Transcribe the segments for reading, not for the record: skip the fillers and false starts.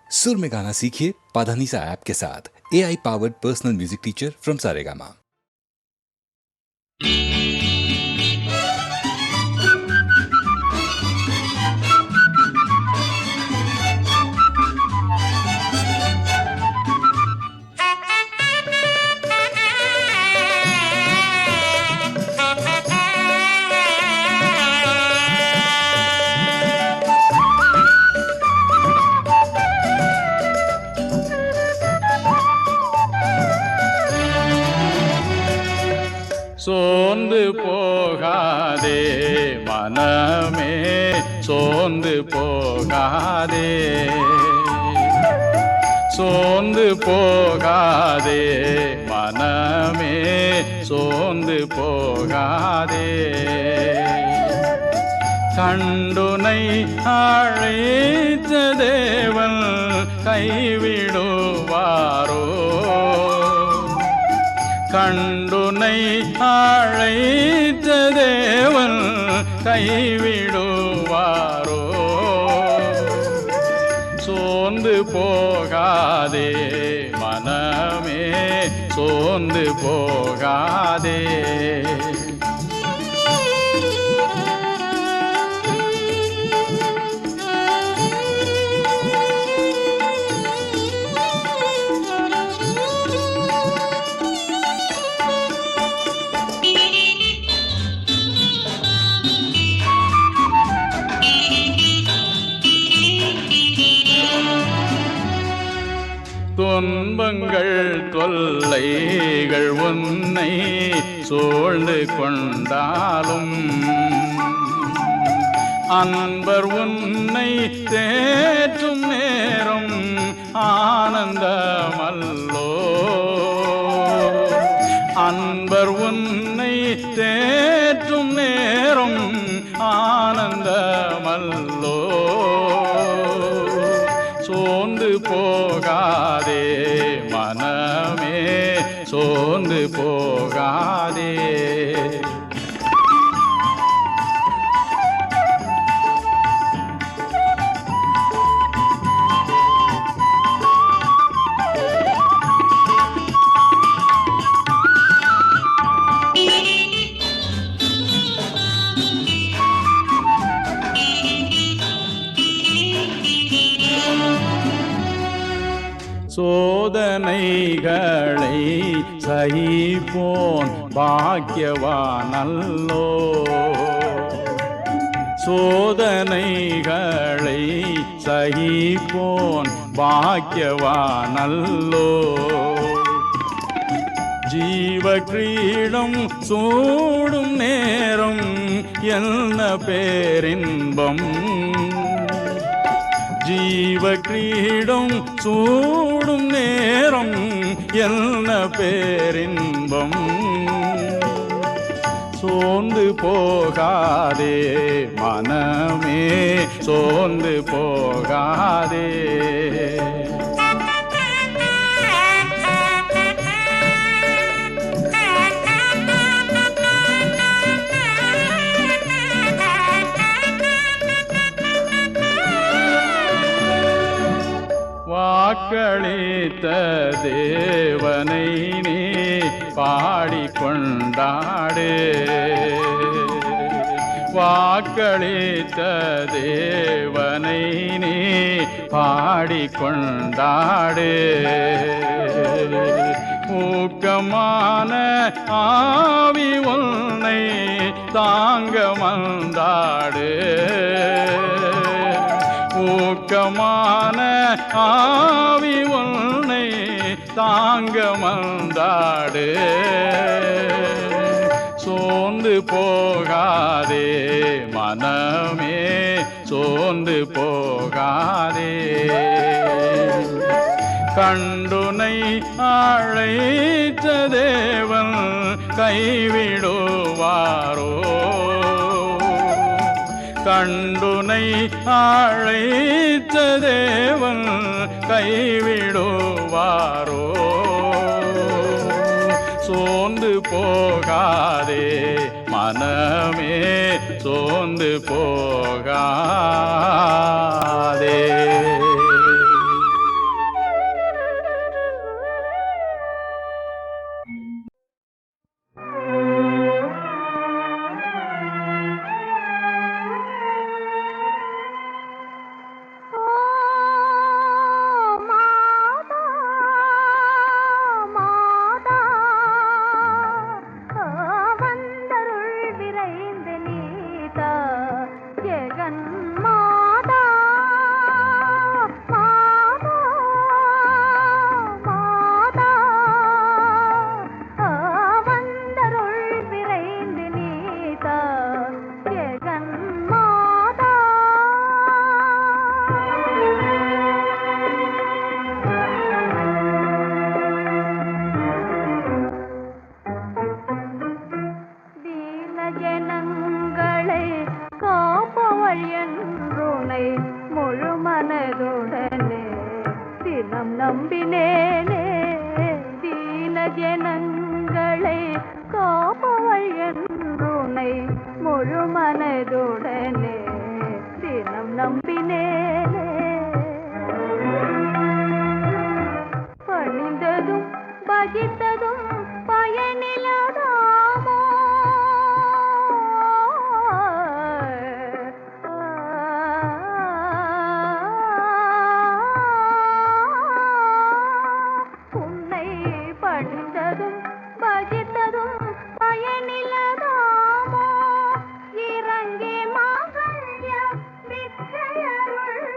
सुर में गाना सीखिए पाधानीसा ऐप के साथ। AI powered personal music teacher from Saregama. சோர்ந்து போகாதே மனமே, சோர்ந்து போகாதே, சோர்ந்து போகாதே மனமே, சோர்ந்து போகாதே. கண்டுனை அழைத்த தேவன் கைவிடுவாரோ, கண்டுனை அழைத்த தேவன் கைவிடுவாரோ. சோர்ந்து போகாதே மனமே, சோர்ந்து போகாதே. துன்பங்கள் தொல்லைகள் உன்னை சூழ்ந்து கொண்டாலும், அன்பர் உன்னை தேற்றும் நேரம் ஆனந்தமல்லோ, அன்பர் உன்னை தேற்றும் நேரம் ஆனந்தமல்லோ. சோர்ந்து போகாதே மனமே, சோர்ந்து போகாதே. சோதனைகளை சகிப்போன் பாக்கியவானல்லோ, சோதனைகளை சகிப்போன் பாக்கியவானல்லோ. ஜீவ கிரீடம் சூடும் நேரம் என்ன பேரின்பம், ஜீவ கிரீடம் சூடும் நேரம் என்ன பேரின்பம். சோர்ந்து போகாதே மனமே, சோர்ந்து போகாதே. வாக்களித்த தேவனை நீ பாடிக்கொண்டாடு, வாக்களித்த தேவனை நீ பாடிக்கொண்டாடு. ஊக்கமான ஆவி உன்னை தாங்க வந்தாடு, ஊக்கமான ஆவி உன்னை தாங்க வந்தாடு. சோர்ந்து போகாதே மனமே, சோர்ந்து போகாதே. கண்டுனை அழைத்த தேவன் கைவிடுவாரோ, கண்டுனை அழைத்த தேவன் கைவிடுவாரோ. சோர்ந்து போகாதே மனமே, சோர்ந்து போகாதே. நம்பினேனே தீன ஜனங்களை காப்பவள் என்றுனை முழு மனதுடனே தினம் நம்பினேனே பணிந்ததும் பகித்ததும் பயனிலதாமோ உன்னை பணிந்ததும் பகித்ததும் பயனிலதாமோ இறங்கி மாங்கல்ய வித்தையருள்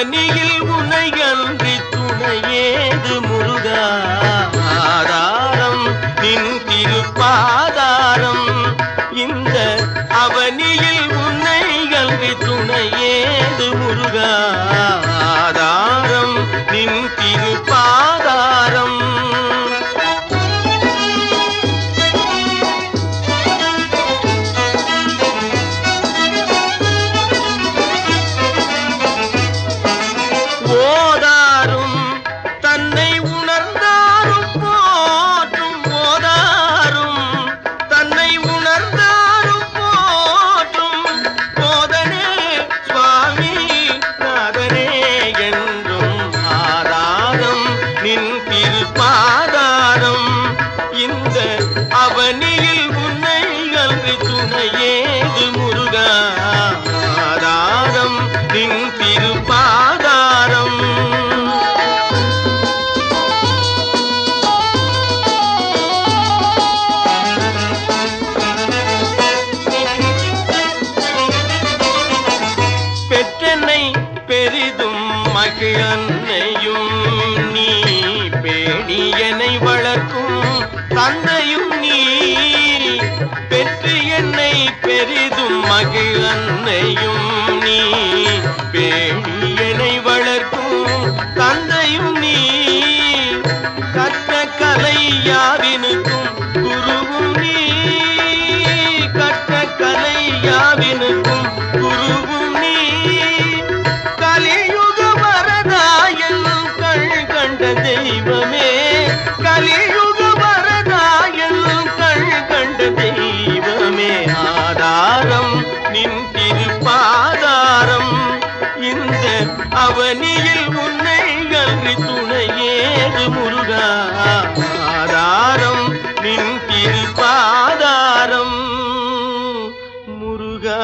அவனியில் உனை அன்றி துணையேது முருகா ஆதாரம் நின் திருப்பாதாரம் இந்த அவனியில் உன்னை அன்றி துணையேது முருகா ஆதாரம் நின் திருப்பாதாரம் ஓதாரும் தன்னை உணர்ந்தாரும் போற்றும் ஓதாரும் தன்னை உணர்ந்தாரும் போற்றும் போதனே சுவாமி நாதனே என்றும் ஆதாரம் நின் திருப்பாதாரம் இந்த அவனியில் உன்னை அன்று துணையேது முருகா ஆதாரம் நின் திருப்பாதாரம் பெற்றென்னை பெரிதும் மகிழன்னையும் நீ பேணியனை வளர்க்கும் தந்தையும் நீ பெற்று என்னை பெரிதும் மகிழன்னையும் நீ பேணியனை வளர்க்கும் தந்தையும் நீ கற்ற கலை யாவினுக்கும் குருவும் நீ கற்ற கலை யாவினுக்கும் குருவும் நீ கலியுக வரதாயன் கண் கண்ட தெய்வமே கலியுக வரதாயன் கண் கண்ட தெய்வமே ஆதாரம் நின் திருப்பாதாரம் இந்த அவனியில் உன்னை அன்றி துணையேது முருகா ஆதாரம் நின் திருப்பாதாரம் முருகா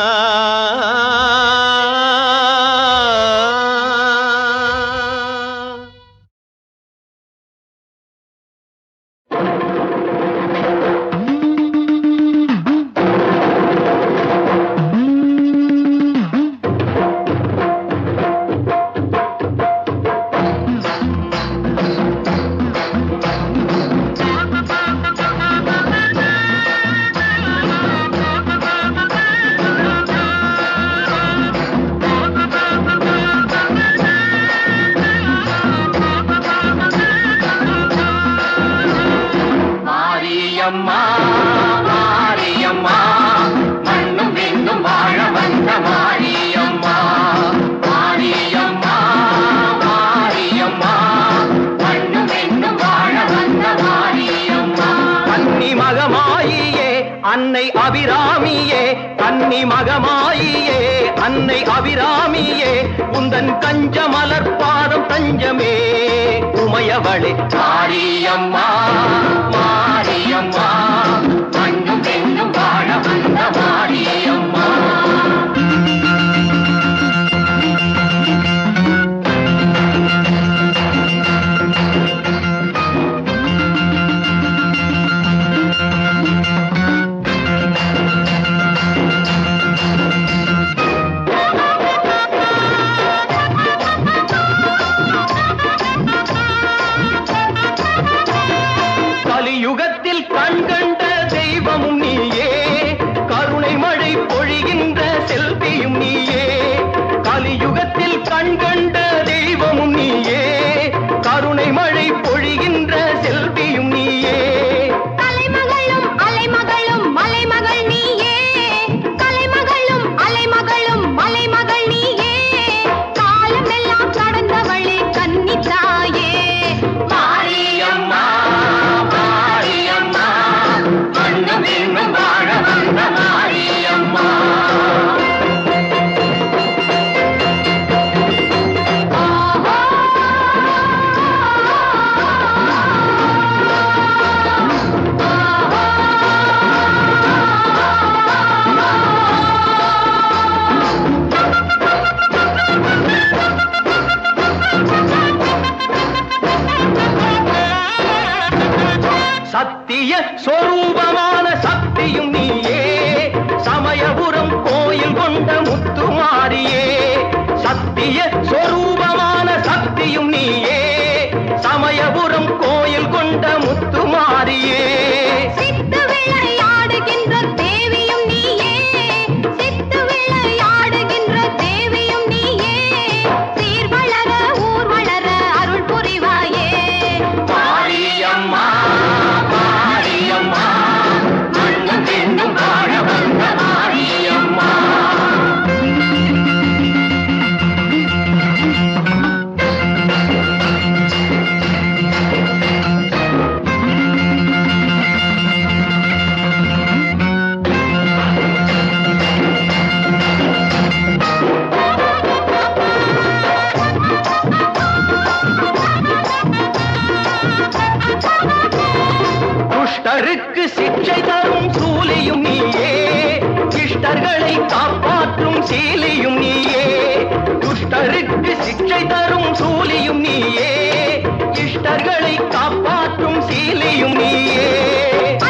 மாரியம்மா மாரியம்மா மண்ணும் விண்ணும் வாழ வந்த மாரியம்மா மாரியம்மா மாரியம்மா மண்ணும் விண்ணும் வாழ வந்த மாரியம்மா கன்னி மகமாயியே அன்னை அபிராமியே கன்னி மகமாயியே அன்னை அபிராமியே உந்தன் கஞ்ச மலர்பாதம் தஞ்சமே உமையவளே மாரியம்மா மாரியம்மா மண்ணும் பெண்ணும் வாழ வந்த மாரியம்மா கலியுகத்தில் கண்கண்ட தெய்வமும் நீயே கருணை மழை பொழிகின்ற செல்வியும் நீயே கலியுகத்தில் கண்கண்ட தெய்வமும் நீயே கருணை மழை பொழிகின்ற செல்வியும் நீயே கலைமகளும் அலைமகளும் மலைமகள் நீயே கலைமகளும் அலைமகளும் மலைமகள் நீயே காலமெல்லாம் கடந்தவளே கன்னித்தாயே மாரியம்மா மாரியம்மா மண்ணும் விண்ணும் வாழ வந்த மாரியம்மா சத்திய சொரூபமான சக்தியும் நீயே சமயபுரம் கோயில் கொண்ட முத்துமாரியே சத்திய சொரூபம் இஷ்டர்களை காப்பாற்றும் சீலியும் நீயே, துஷ்டருக்கு சிக்ஷை தரும் சூலியும் நீயே, இஷ்டர்களை காப்பாற்றும் சீலியும் நீயே.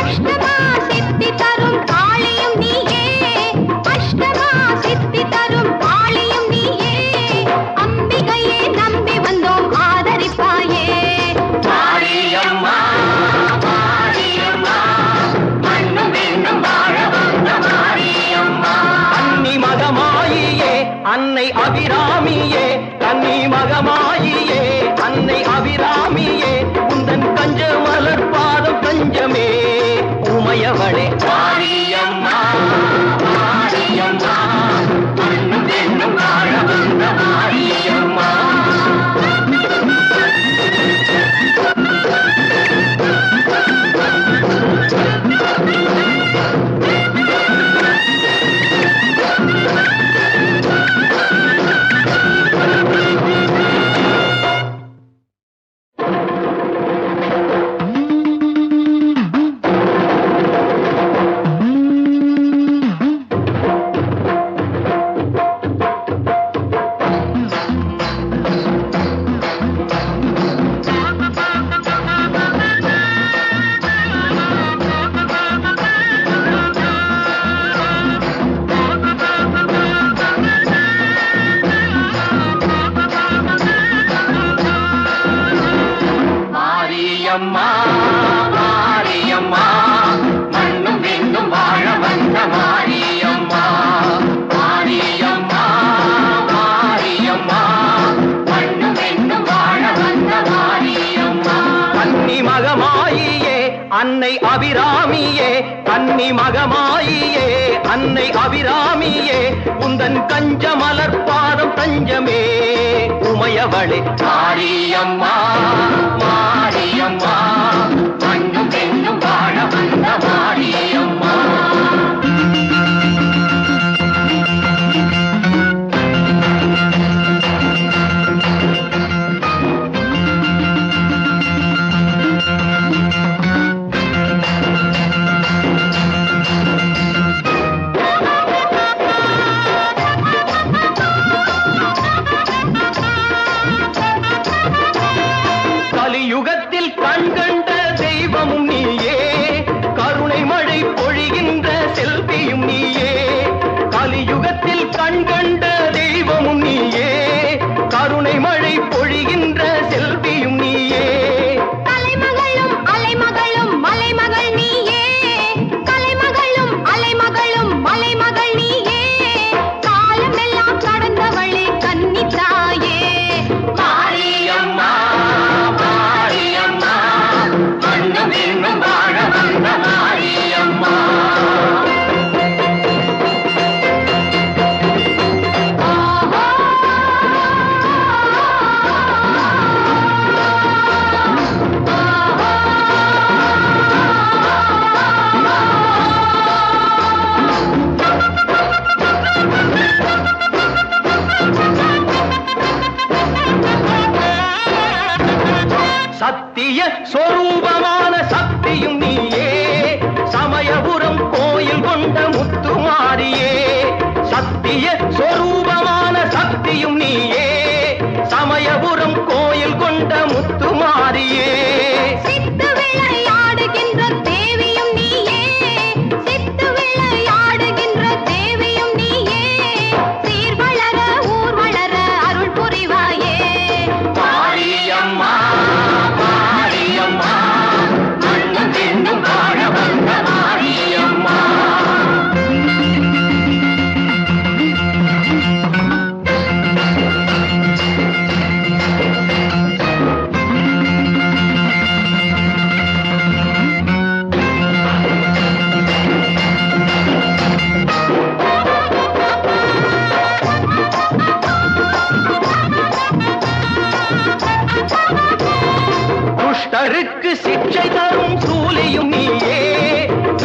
அஷ்டமா சித்தி தரும் காளியும் நீயே, அஷ்டமா சித்தி தரும் காளியும் நீயே, அம்பிகையே நம்பி வந்தோம் ஆதரிப்பாயே. மாரியம்மா மாரியம்மா மண்ணும் பெண்ணும் வாழ வந்த மாரியம்மா. அன்னி மகமாயியே அன்னை அபிராமியே, கன்னி மகமாயியே அன்னை அபிராமியே, உந்தன் கஞ்ச மலர் பாதம் கஞ்சமே உமையவளே. மாரியம்மா மாரியம்மா மண்ணும் பெண்ணும் வாழ வந்த மாரியம்மா. மாரியம்மா மாரியம்மா மண்ணும் பெண்ணும் வாழ வந்த மாரியம்மா. மாரியம்மா மாரியம்மா மண்ணும் பெண்ணும் வாழ வந்த மாரியம்மா. கன்னி மகமாயியே அன்னை அபிராமியே, கன்னி மகமாயியே அன்னை அபிராமியே, உந்தன் கஞ்ச மலர் பாதம் தஞ்சமே உமையவளே. மாரியம்மா மாரியம்மா மண்ணும் பெண்ணும் வாழ வந்த மாரியம்மா. கலியுகத்தில் கண்கண்ட தெய்வமும் நீயே, கருணை மழை பொழிகின்ற செல்வியும் நீயே. கலியுகத்தில் கண்கண்ட தெய்வமும் நீயே, கருணை மழை பொழிகின்ற செல்வியும் நீயே. கலைமகளும் அலைமகளும் மலைமகள் நீயே, கலைமகளும் அலைமகளும் மலைமகள் நீயே, காலமெல்லாம் கடந்தவளே கன்னித்தாயே. மாரியம்மா மாரியம்மா மண்ணும் பெண்ணும் வாழ வந்த மாரியம்மா. சத்திய சொரூபமான சக்தியும் நீயே, சமயபுரம் கோயில் கொண்ட முத்துமாரியே. சத்திய சொரூபமான சக்தியும் நீயே, சமயபுரம் கோயில் கொண்ட முத்துமாரியே. சித்து விளையாடுகின்ற தேவியும் நீயே, சித்து விளையாடுகின்ற தேவியும் நீயே, சீர் வளர ஊர் வளர அருள் புரிவாயே. மாரியம்மா மாரியம்மா மண்ணும் பெண்ணும் வாழ வந்த மாரியம்மா. துஷ்டருக்கு சிக்ஷை தரும் சூலியும் நீயே,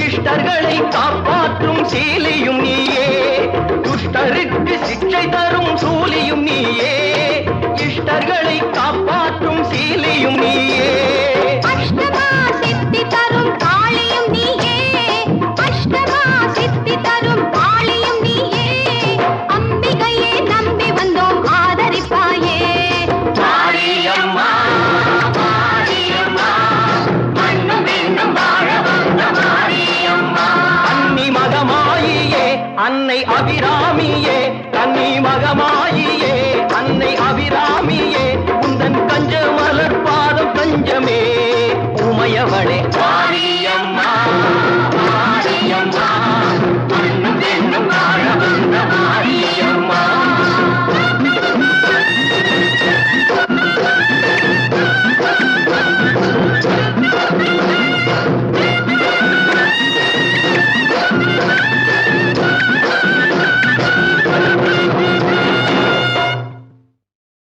இஷ்டர்களை காப்பாற்றும் சீலியும் நீயே. துஷ்டருக்கு சிக்ஷை தரும் சூலியும் நீயே, இஷ்டர்களை காப்பாற்றும் சீலியும் நீயே. அஷ்டமா சித்தி தரும் காளியும் நீயே, அஷ்டமா சித்தி தரும் காளியும் நீயே, வந்தாளே